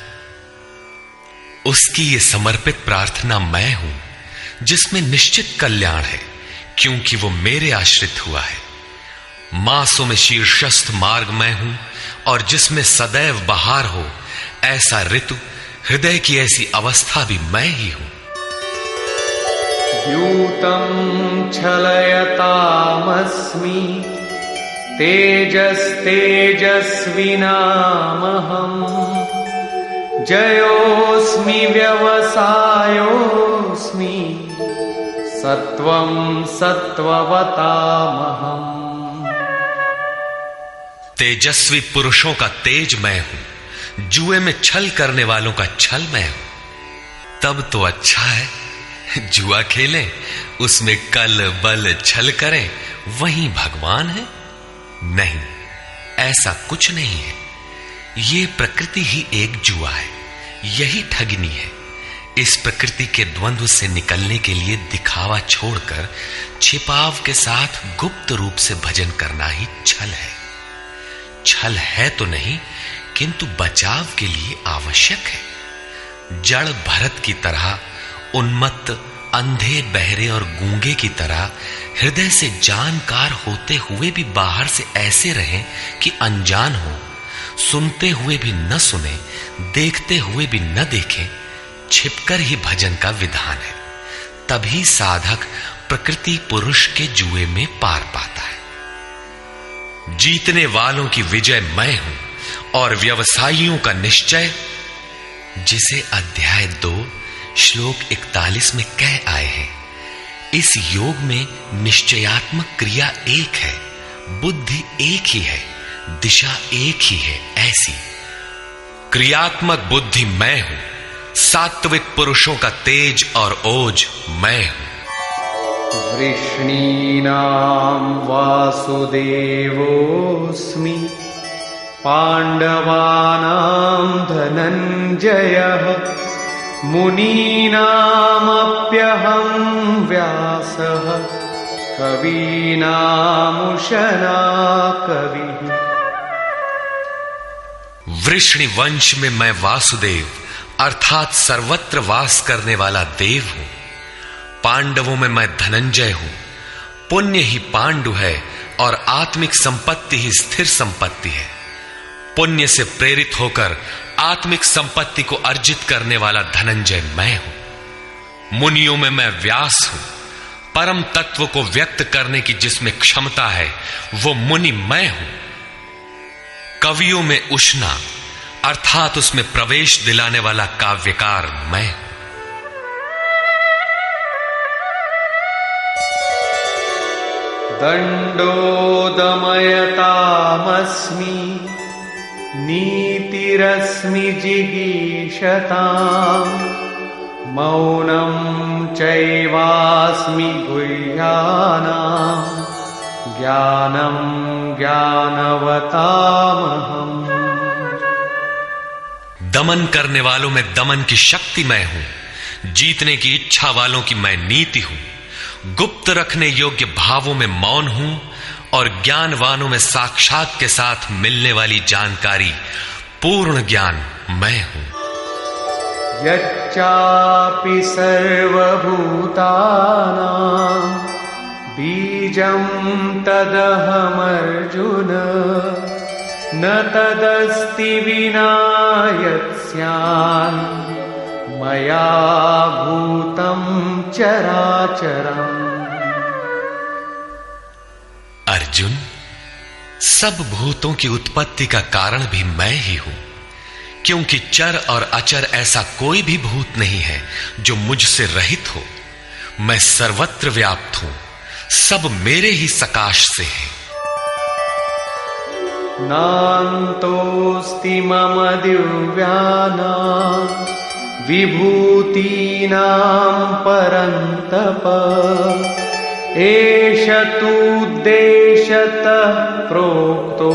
उसकी ये समर्पित प्रार्थना मैं हूं जिसमें निश्चित कल्याण है, क्योंकि वो मेरे आश्रित हुआ है। मासों में शीर्षस्थ मार्ग मैं हूं और जिसमें सदैव बहार हो, ऐसा ऋतु, हृदय की ऐसी अवस्था भी मैं ही हूं। द्यूतं छलयतामस्मि तेजस्तेजस्विनामहम् जयोस्मि व्यवसायोस्मि सत्वं सत्ववतामहम्। तेजस्वी पुरुषों का तेज मैं हूं, जुए में छल करने वालों का छल मैं हूं। तब तो अच्छा है, जुआ खेलें, उसमें कल बल छल करें, वही भगवान है। नहीं, ऐसा कुछ नहीं है। ये प्रकृति ही एक जुआ है, यही ठगनी है। इस प्रकृति के द्वंद्व से निकलने के लिए दिखावा छोड़कर छिपाव के साथ गुप्त रूप से भजन करना ही छल है। छल है तो नहीं, किंतु बचाव के लिए आवश्यक है। जड़ भरत की तरह, उन्मत्त, अंधे, बहरे और गूंगे की तरह हृदय से जानकार होते हुए भी बाहर से ऐसे रहें कि अनजान हो, सुनते हुए भी न सुने, देखते हुए भी न देखें। छिपकर ही भजन का विधान है। तभी साधक प्रकृति पुरुष के जुए में पार पाता है। जीतने वालों की विजय मैं हूं और व्यवसायियों का निश्चय, जिसे अध्याय 2 श्लोक 41 में कह आए हैं। इस योग में निश्चयात्मक क्रिया एक है, बुद्धि एक ही है, दिशा एक ही है। ऐसी क्रियात्मक बुद्धि मैं हूं, सात्विक पुरुषों का तेज और ओज मैं हूं। वृष्णीनां वासुदेवोऽस्मि पाण्डवानां धनञ्जयः मुनीनामप्यहं व्यासः कवीनामुशना कविः। वृष्णि वंश में मैं वासुदेव अर्थात सर्वत्र वास करने वाला देव हूं। पांडवों में मैं धनंजय हूं। पुण्य ही पांडु है और आत्मिक संपत्ति ही स्थिर संपत्ति है। पुण्य से प्रेरित होकर आत्मिक संपत्ति को अर्जित करने वाला धनंजय मैं हूं। मुनियों में मैं व्यास हूं। परम तत्व को व्यक्त करने की जिसमें क्षमता है, वो मुनि मैं हूं। कवियों में उष्णा अर्थात उसमें प्रवेश दिलाने वाला काव्यकार मैं हूं। दंडोदमयतामस्मि नीतिरस्मि जिगीषताम् मौनं चैवास्मि गुह्यानां ज्ञानं ज्ञानवतामहम्। दमन करने वालों में दमन की शक्ति मैं हूं। जीतने की इच्छा वालों की मैं नीति हूं। गुप्त रखने योग्य भावों में मौन हूं और ज्ञानवानों में साक्षात के साथ मिलने वाली जानकारी, पूर्ण ज्ञान मैं हूं। यच्चापि सर्वभूतानां बीजं तदहमर्जुन न तदस्ति विना यत्स्यान् मया भूतं चराचरम्। अर्जुन, सब भूतों की उत्पत्ति का कारण भी मैं ही हूं। क्योंकि चर और अचर ऐसा कोई भी भूत नहीं है जो मुझसे रहित हो। मैं सर्वत्र व्याप्त हूं, सब मेरे ही सकाश से है। नान्तोऽस्ति मम दिव्यानां विभूतीनां परन्तप। एष तूद्देशतः प्रोक्तो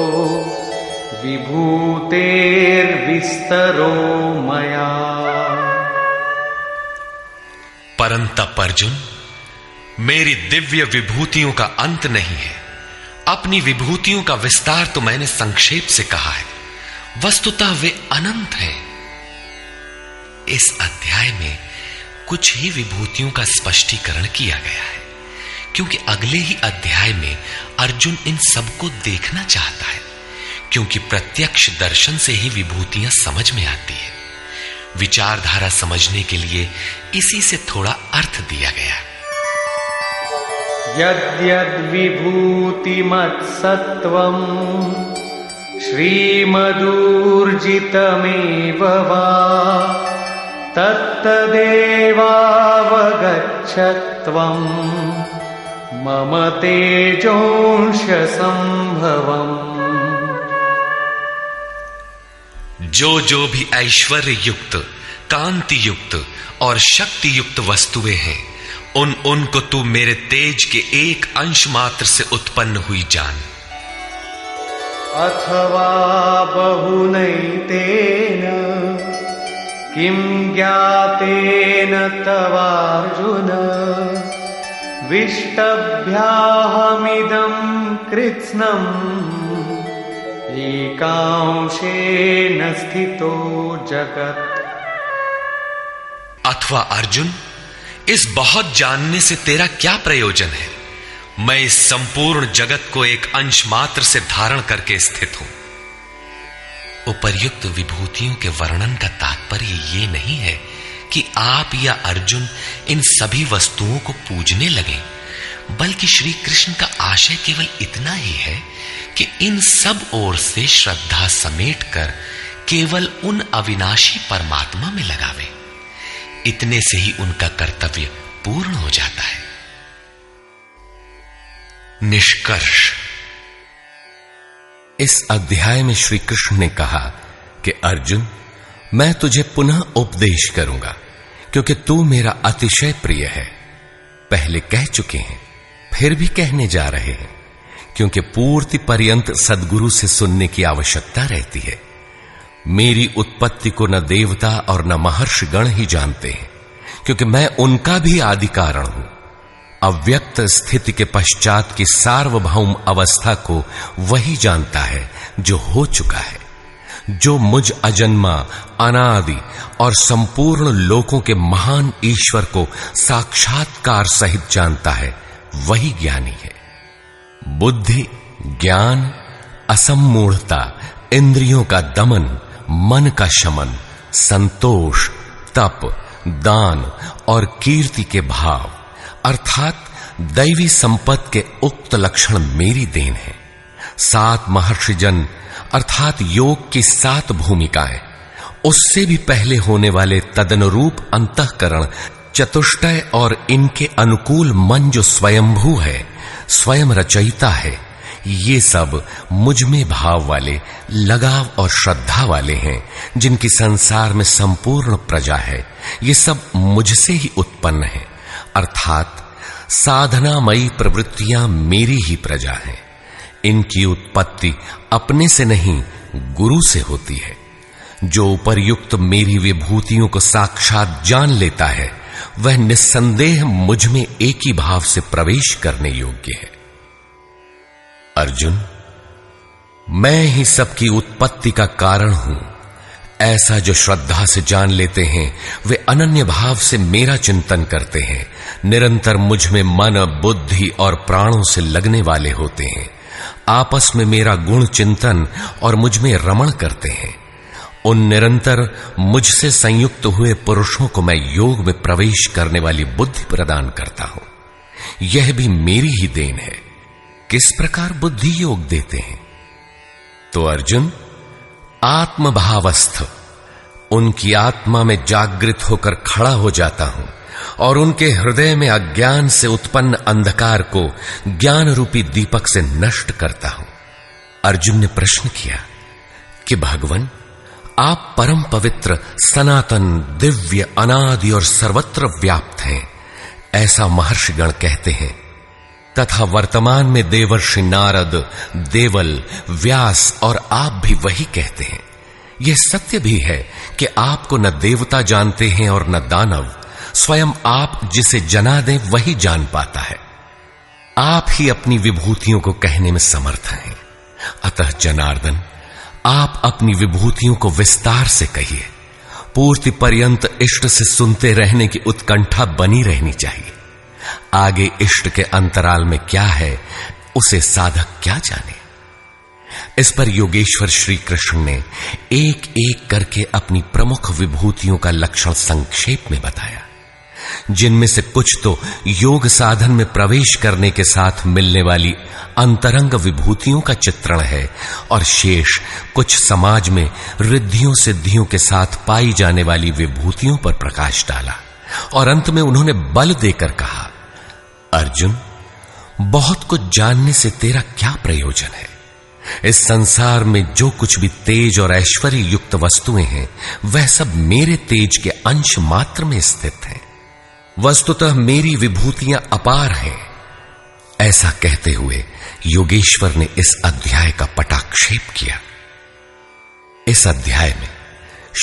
विभूतेर्विस्तरो मया। परंतप अर्जुन, मेरी दिव्य विभूतियों का अंत नहीं है। अपनी विभूतियों का विस्तार तो मैंने संक्षेप से कहा है, वस्तुतः वे अनंत हैं। इस अध्याय में कुछ ही विभूतियों का स्पष्टीकरण किया गया है, क्योंकि अगले ही अध्याय में अर्जुन इन सबको देखना चाहता है, क्योंकि प्रत्यक्ष दर्शन से ही विभूतियां समझ में आती है। विचारधारा समझने के लिए इसी से थोड़ा अर्थ दिया गया। यद्यद्विभूतिमत्सत्त्वम् श्रीमदूर्जितमेव वा तत्तदेवावगच्छत्वम् मम तेजोंश संभवम्। जो भी ऐश्वर्य युक्त, कांति युक्त और शक्ति युक्त वस्तुएं हैं, उनको तू मेरे तेज के एक अंश मात्र से उत्पन्न हुई जान। अथवा बहुनैतेन किं ज्ञातेन तवार्जुन विष्टभ्याहमिदं कृत्स्नम् एकांशेन स्थितो जगत्। अथवा अर्जुन, इस बहुत जानने से तेरा क्या प्रयोजन है? मैं इस संपूर्ण जगत को एक अंश मात्र से धारण करके स्थित हूं। उपर्युक्त विभूतियों के वर्णन का तात्पर्य ये नहीं है कि आप या अर्जुन इन सभी वस्तुओं को पूजने लगे, बल्कि श्री कृष्ण का आशय केवल इतना ही है कि इन सब ओर से श्रद्धा समेट कर केवल उन अविनाशी परमात्मा में लगावे। इतने से ही उनका कर्तव्य पूर्ण हो जाता है। निष्कर्ष, इस अध्याय में श्री कृष्ण ने कहा कि अर्जुन, मैं तुझे पुनः उपदेश करूंगा, क्योंकि तू मेरा अतिशय प्रिय है। पहले कह चुके हैं, फिर भी कहने जा रहे हैं, क्योंकि पूर्ति पर्यंत सद्गुरु से सुनने की आवश्यकता रहती है। मेरी उत्पत्ति को न देवता और न महर्षि गण ही जानते हैं, क्योंकि मैं उनका भी आदि कारण हूं। अव्यक्त स्थिति के पश्चात की सार्वभौम अवस्था को वही जानता है जो हो चुका है। जो मुझ अजन्मा, अनादि और संपूर्ण लोकों के महान ईश्वर को साक्षात्कार सहित जानता है, वही ज्ञानी है। बुद्धि, ज्ञान, असम्मूढ़ता, इंद्रियों का दमन, मन का शमन, संतोष, तप, दान और कीर्ति के भाव अर्थात दैवी संपत्ति के उक्त लक्षण मेरी देन है। 7 महर्षिजन अर्थात योग की 7 भूमिकाएं, उससे भी पहले होने वाले तदनुरूप अंतःकरण, चतुष्टय और इनके अनुकूल मन जो स्वयंभू है, स्वयं रचयिता है, ये सब मुझ में भाव वाले, लगाव और श्रद्धा वाले हैं, जिनकी संसार में संपूर्ण प्रजा है। ये सब मुझसे ही उत्पन्न है, अर्थात साधनामयी प्रवृत्तियां मेरी ही प्रजा हैं। इनकी उत्पत्ति अपने से नहीं, गुरु से होती है। जो उपर्युक्त मेरी विभूतियों को साक्षात जान लेता है, वह निस्संदेह मुझ में एक ही भाव से प्रवेश करने योग्य है। अर्जुन, मैं ही सबकी उत्पत्ति का कारण हूं, ऐसा जो श्रद्धा से जान लेते हैं, वे अनन्य भाव से मेरा चिंतन करते हैं, निरंतर मुझ में मन, बुद्धि और प्राणों से लगने वाले होते हैं, आपस में मेरा गुण चिंतन और मुझ में रमण करते हैं। उन निरंतर मुझसे संयुक्त हुए पुरुषों को मैं योग में प्रवेश करने वाली बुद्धि प्रदान करता हूं। यह भी मेरी ही देन है। किस प्रकार बुद्धि योग देते हैं? तो अर्जुन, आत्मभावस्थ उनकी आत्मा में जागृत होकर खड़ा हो जाता हूं और उनके हृदय में अज्ञान से उत्पन्न अंधकार को ज्ञान रूपी दीपक से नष्ट करता हूं। अर्जुन ने प्रश्न किया कि भगवन, आप परम पवित्र, सनातन, दिव्य, अनादि और सर्वत्र व्याप्त हैं, ऐसा महर्षिगण कहते हैं, तथा वर्तमान में देवर्षि नारद, देवल, व्यास और आप भी वही कहते हैं। यह सत्य भी है कि आपको न देवता जानते हैं और न दानव, स्वयं आप जिसे जना दें वही जान पाता है। आप ही अपनी विभूतियों को कहने में समर्थ हैं। अतः जनार्दन, आप अपनी विभूतियों को विस्तार से कहिए। पूर्ति पर्यंत इष्ट से सुनते रहने की उत्कंठा बनी रहनी चाहिए। आगे इष्ट के अंतराल में क्या है, उसे साधक क्या जाने। इस पर योगेश्वर श्री कृष्ण ने एक एक करके अपनी प्रमुख विभूतियों का लक्षण संक्षेप में बताया, जिनमें से कुछ तो योग साधन में प्रवेश करने के साथ मिलने वाली अंतरंग विभूतियों का चित्रण है, और शेष कुछ समाज में रिद्धियों सिद्धियों के साथ पाई जाने वाली विभूतियों पर प्रकाश डाला। और अंत में उन्होंने बल देकर कहा, अर्जुन, बहुत कुछ जानने से तेरा क्या प्रयोजन है। इस संसार में जो कुछ भी तेज और ऐश्वर्य युक्त वस्तुएं हैं, वह सब मेरे तेज के अंश मात्र में स्थित हैं। वस्तुतः मेरी विभूतियां अपार हैं। ऐसा कहते हुए योगेश्वर ने इस अध्याय का पटाक्षेप किया। इस अध्याय में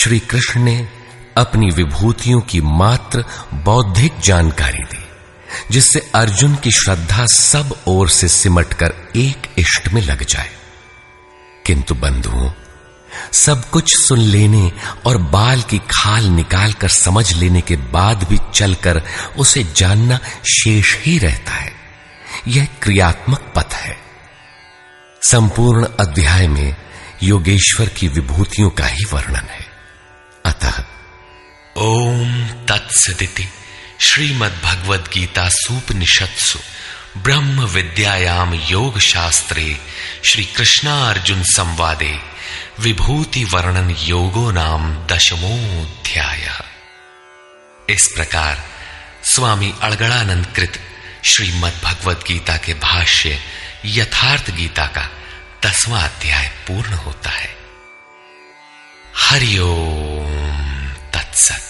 श्री कृष्ण ने अपनी विभूतियों की मात्र बौद्धिक जानकारी दी, जिससे अर्जुन की श्रद्धा सब ओर से सिमटकर एक इष्ट में लग जाए। किंतु बंधुओं, सब कुछ सुन लेने और बाल की खाल निकालकर समझ लेने के बाद भी चलकर उसे जानना शेष ही रहता है। यह क्रियात्मक पथ है। संपूर्ण अध्याय में योगेश्वर की विभूतियों का ही वर्णन है। अतः ओम तत्सदिति श्रीमद्भगवद गीता सूपनिषत्सु ब्रह्म विद्यायाम योग शास्त्रे श्री कृष्णार्जुन संवादे विभूति वर्णन योगो नाम 10वां। इस प्रकार स्वामी अड़गड़ानंद कृत श्रीमद् भगवद गीता के भाष्य यथार्थ गीता का 10वां अध्याय पूर्ण होता है। हरि ओम तत्सत।